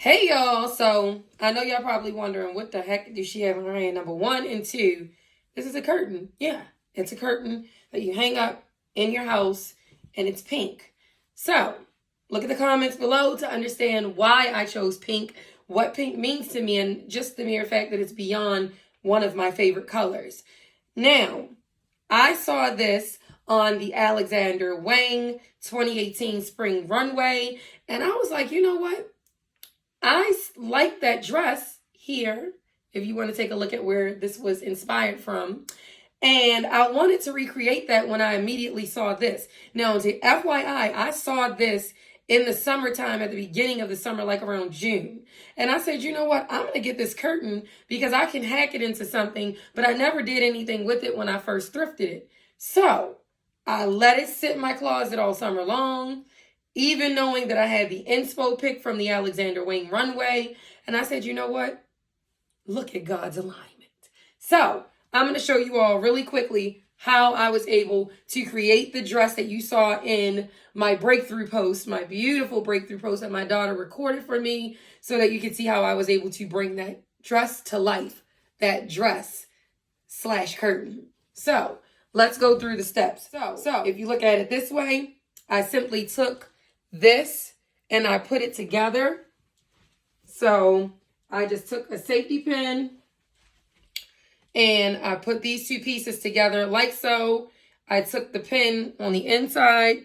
Hey y'all, so I know y'all probably wondering what the heck does she have in her hand. Number one and two, this is a curtain. Yeah, it's a curtain that you hang up in your house and it's pink. So look at the comments below to understand why I chose pink, what pink means to me, and just the mere fact that it's beyond one of my favorite colors. Now, I saw this on the Alexander Wang 2018 Spring Runway, and I was like, you know what? I like that dress here, if you want to take a look at where this was inspired from. And I wanted to recreate that when I immediately saw this. Now, to FYI, I saw this in the summertime at the beginning of the summer, like around June. And I said, you know what? I'm going to get this curtain because I can hack it into something, but I never did anything with it when I first thrifted it. So I let it sit in my closet all summer long, even knowing that I had the inspo pick from the Alexander Wang runway. And I said, you know what? Look at God's alignment. So I'm going to show you all really quickly how I was able to create the dress that you saw in my breakthrough post, my beautiful breakthrough post that my daughter recorded for me, so that you can see how I was able to bring that dress to life, that dress / curtain. So let's go through the steps. So if you look at it this way, I simply took this and I put it together. So I just took a safety pin and I put these two pieces together like so. I took the pin on the inside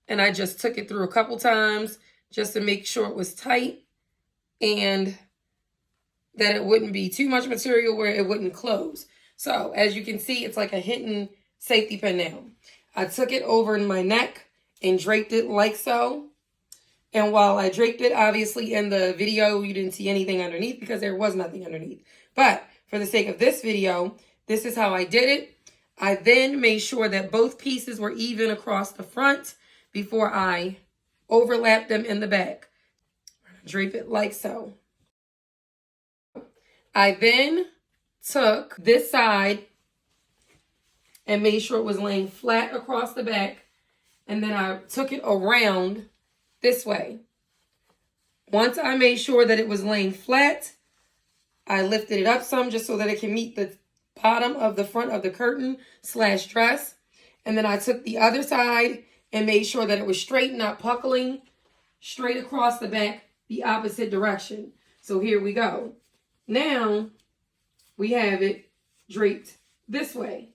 and I just took it through a couple times just to make sure it was tight and that it wouldn't be too much material where it wouldn't close. So as you can see, it's like a hidden safety pin now. I took it over in my neck and draped it like so. And while I draped it, obviously in the video, you didn't see anything underneath because there was nothing underneath. But for the sake of this video, this is how I did it. I then made sure that both pieces were even across the front before I overlapped them in the back. Drape it like so. I then took this side and made sure it was laying flat across the back. And then I took it around this way. Once I made sure that it was laying flat, I lifted it up some just so that it can meet the bottom of the front of the curtain / dress. And then I took the other side and made sure that it was straight, not puckling, straight across the back, the opposite direction. So here we go. Now we have it draped this way.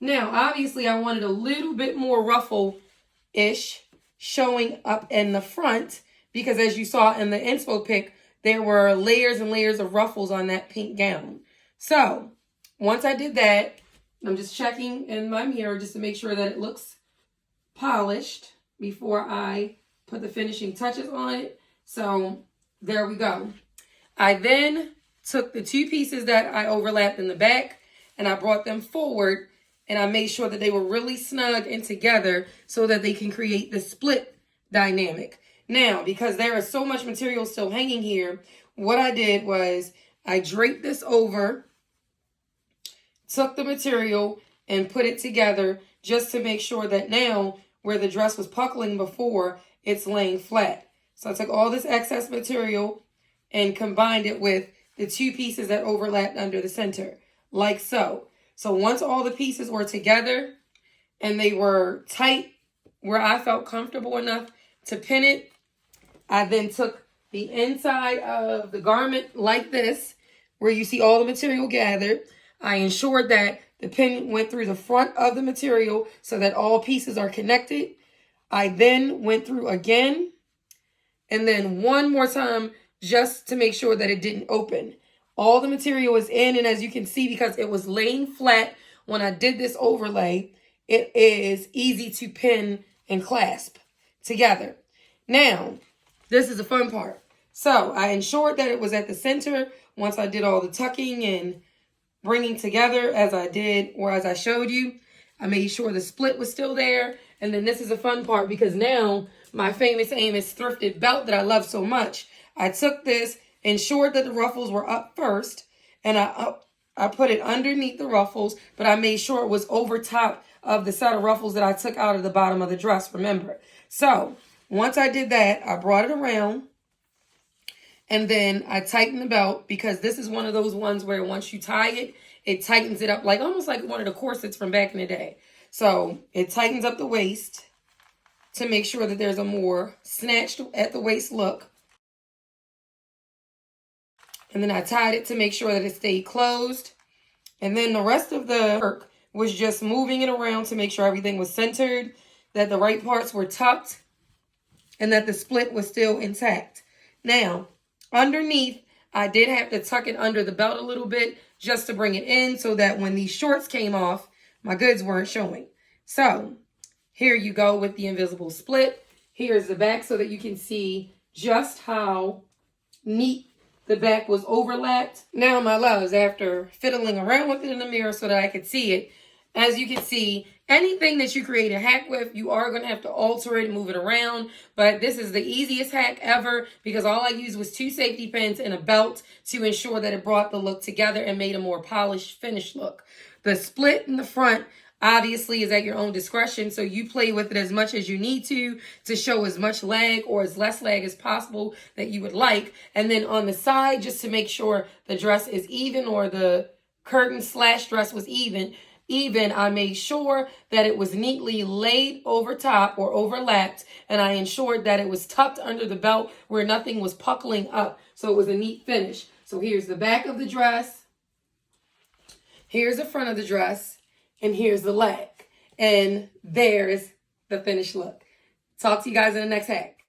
Now, obviously, I wanted a little bit more ruffle-ish showing up in the front because as you saw in the inspo pic, there were layers and layers of ruffles on that pink gown. So once I did that, I'm just checking in my mirror just to make sure that it looks polished before I put the finishing touches on it. So there we go. I then took the two pieces that I overlapped in the back and I brought them forward. And I made sure that they were really snug and together so that they can create the split dynamic. Now, because there is so much material still hanging here, what I did was I draped this over, took the material and put it together just to make sure that now where the dress was puckling before, it's laying flat. So I took all this excess material and combined it with the two pieces that overlapped under the center, like so. So once all the pieces were together and they were tight where I felt comfortable enough to pin it, I then took the inside of the garment like this, where you see all the material gathered. I ensured that the pin went through the front of the material so that all pieces are connected. I then went through again and then one more time just to make sure that it didn't open. All the material is in, and as you can see, because it was laying flat when I did this overlay, it is easy to pin and clasp together. Now, this is the fun part. So I ensured that it was at the center once I did all the tucking and bringing together as I did, or as I showed you. I made sure the split was still there. And then this is the fun part because now my famous Amos thrifted belt that I love so much, I took this, ensured that the ruffles were up first, and I put it underneath the ruffles, but I made sure it was over top of the set of ruffles that I took out of the bottom of the dress, remember. So once I did that, I brought it around And then I tighten the belt because this is one of those ones where once you tie it, it tightens it up like almost like one of the corsets from back in the day. So it tightens up the waist to make sure that there's a more snatched at the waist look. And then I tied it to make sure that it stayed closed. And then the rest of the work was just moving it around to make sure everything was centered, that the right parts were tucked, and that the split was still intact. Now, underneath, I did have to tuck it under the belt a little bit just to bring it in so that when these shorts came off, my goods weren't showing. So, here you go with the invisible split. Here's the back so that you can see just how neat the back was overlapped. Now, my loves, after fiddling around with it in the mirror so that I could see it, as you can see, anything that you create a hack with, you are going to have to alter it and move it around. But this is the easiest hack ever because all I used was 2 safety pins and a belt to ensure that it brought the look together and made a more polished, finished look. The split in the front obviously is at your own discretion, so you play with it as much as you need to show as much leg or as less leg as possible that you would like. And then on the side, just to make sure the dress is even or the curtain / dress was even, I made sure that it was neatly laid over top or overlapped, and I ensured that it was tucked under the belt where nothing was puckling up, so it was a neat finish. So here's the back of the dress, here's the front of the dress, and here's the leg. And there's the finished look. Talk to you guys in the next hack.